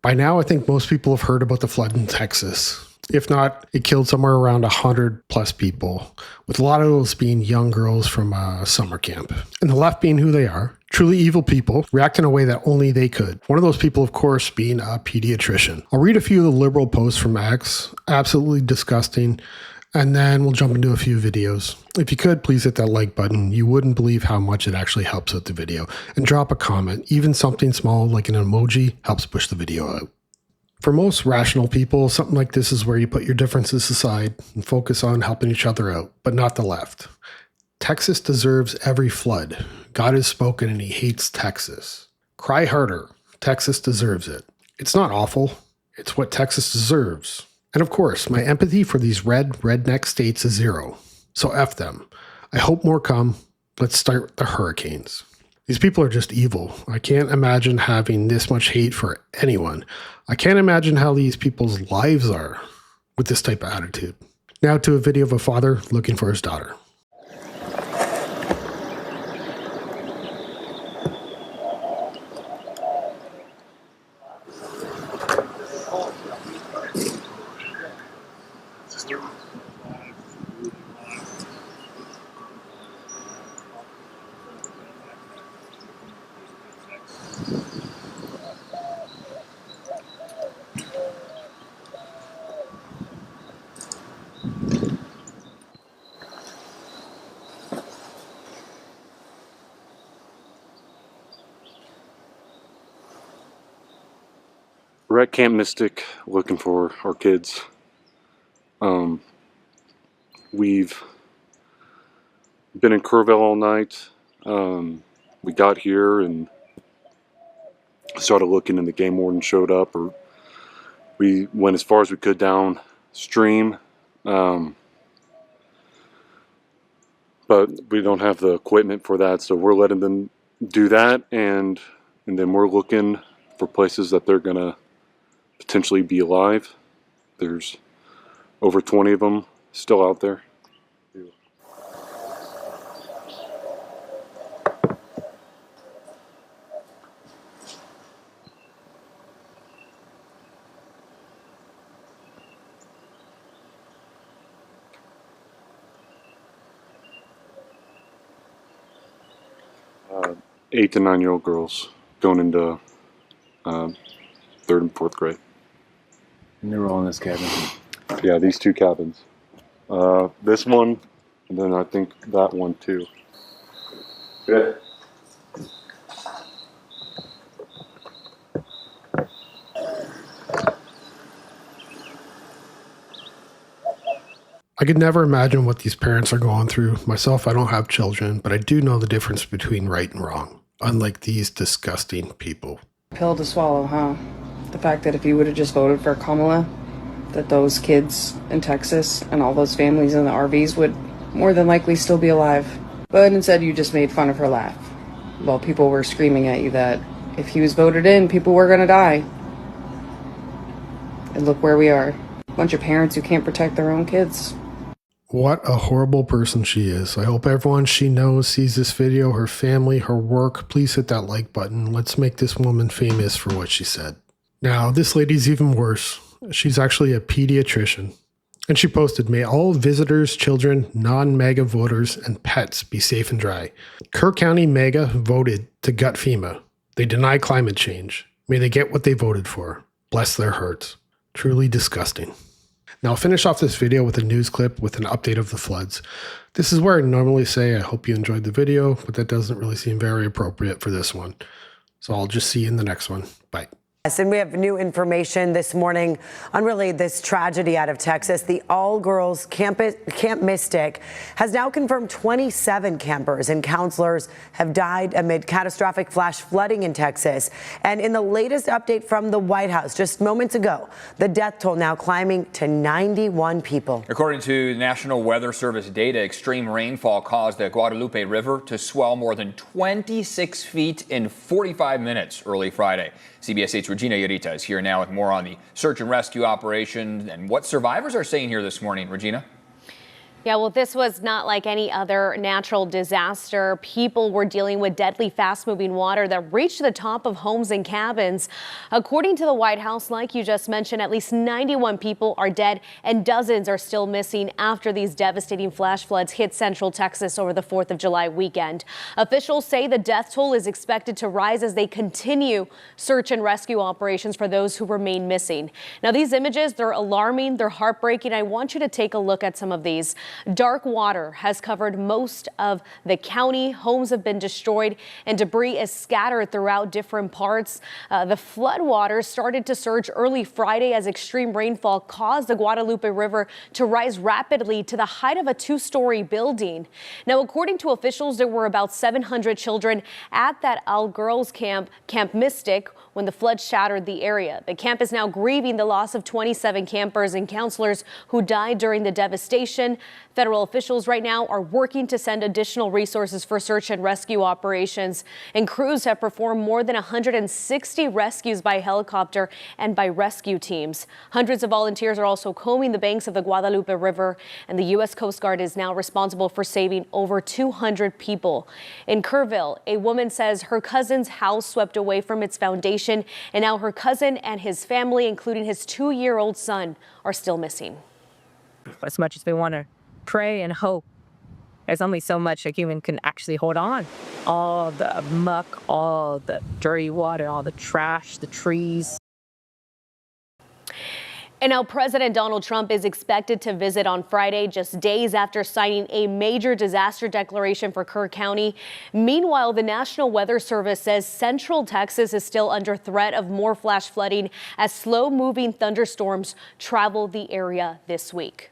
By now, I think most people have heard about the flood in Texas. If not, it killed somewhere around 100 plus people, with a lot of those being young girls from a summer camp. And the left being who they are, truly evil people, react in a way that only they could. One of those people, of course, being a pediatrician. I'll read a few of the liberal posts from X, absolutely disgusting, and then we'll jump into a few videos. If you could, please hit that like button. You wouldn't believe how much it actually helps with the video. And drop a comment. Even something small like an emoji helps push the video out. For most rational people, something like this is where you put your differences aside and focus on helping each other out, but not the left. Texas deserves every flood. God has spoken and he hates Texas. Cry harder. Texas deserves it. It's not awful. It's what Texas deserves. And of course, my empathy for these redneck states is zero. So F them. I hope more come. Let's start with the hurricanes. These people are just evil. I can't imagine having this much hate for anyone. I can't imagine how these people's lives are with this type of attitude. Now to a video of a father looking for his daughter. We're at Camp Mystic looking for our kids. We've been in Kerrville all night. We got here and started looking and the game warden showed up. Or we went as far as we could downstream. But we don't have the equipment for that, so we're letting them do that, and then we're looking for places that they're gonna potentially be alive. There's over 20 of them still out there. Uh, 8 to 9-year-old girls going into 3rd and 4th grade. And they were all in this cabin? Yeah, these 2 cabins. This one, and then I think that one too. Good. I could never imagine what these parents are going through. Myself, I don't have children, but I do know the difference between right and wrong, unlike these disgusting people. Pill to swallow, huh? The fact that if you would have just voted for Kamala, that those kids in Texas and all those families in the RVs would more than likely still be alive. But instead you just made fun of her laugh while people were screaming at you that if he was voted in, people were gonna die. And look where we are. A bunch of parents who can't protect their own kids. What a horrible person she is. I hope everyone she knows sees this video, her family, her work. Please hit that like button. Let's make this woman famous for what she said. Now, this lady's even worse. She's actually a pediatrician. And she posted, "May all visitors, children, non-MAGA voters, and pets be safe and dry. Kerr County MAGA voted to gut FEMA. They deny climate change. May they get what they voted for. Bless their hearts." Truly disgusting. Now I'll finish off this video with a news clip with an update of the floods. This is where I normally say I hope you enjoyed the video, but that doesn't really seem very appropriate for this one. So I'll just see you in the next one. Bye. Yes, and we have new information this morning on really this tragedy out of Texas. The all-girls Camp Mystic has now confirmed 27 campers and counselors have died amid catastrophic flash flooding in Texas. And in the latest update from the White House just moments ago, the death toll now climbing to 91 people. According to National Weather Service data, extreme rainfall caused the Guadalupe River to swell more than 26 feet in 45 minutes early Friday. CBS 8's Regina Yarita is here now with more on the search and rescue operation and what survivors are saying here this morning. Regina? Yeah, well, this was not like any other natural disaster. People were dealing with deadly, fast-moving water that reached the top of homes and cabins. According to the White House, like you just mentioned, at least 91 people are dead and dozens are still missing after these devastating flash floods hit central Texas over the 4th of July weekend. Officials say the death toll is expected to rise as they continue search and rescue operations for those who remain missing. Now, these images, they're alarming, they're heartbreaking. I want you to take a look at some of these. Dark water has covered most of the county. Homes have been destroyed and debris is scattered throughout different parts. The flood water started to surge early Friday as extreme rainfall caused the Guadalupe River to rise rapidly to the height of a 2-story building. Now, according to officials, there were about 700 children at that all-girls camp, Camp Mystic, when the flood shattered the area. The camp is now grieving the loss of 27 campers and counselors who died during the devastation. Federal officials right now are working to send additional resources for search and rescue operations, and crews have performed more than 160 rescues by helicopter and by rescue teams. Hundreds of volunteers are also combing the banks of the Guadalupe River, and the U.S. Coast Guard is now responsible for saving over 200 people. In Kerrville, a woman says her cousin's house swept away from its foundation, and now her cousin and his family, including his 2-year-old son, are still missing. As much as we want to pray and hope, there's only so much a human can actually hold on. All the muck, all the dirty water, all the trash, the trees. And now President Donald Trump is expected to visit on Friday, just days after signing a major disaster declaration for Kerr County. Meanwhile, the National Weather Service says central Texas is still under threat of more flash flooding as slow-moving thunderstorms travel the area this week.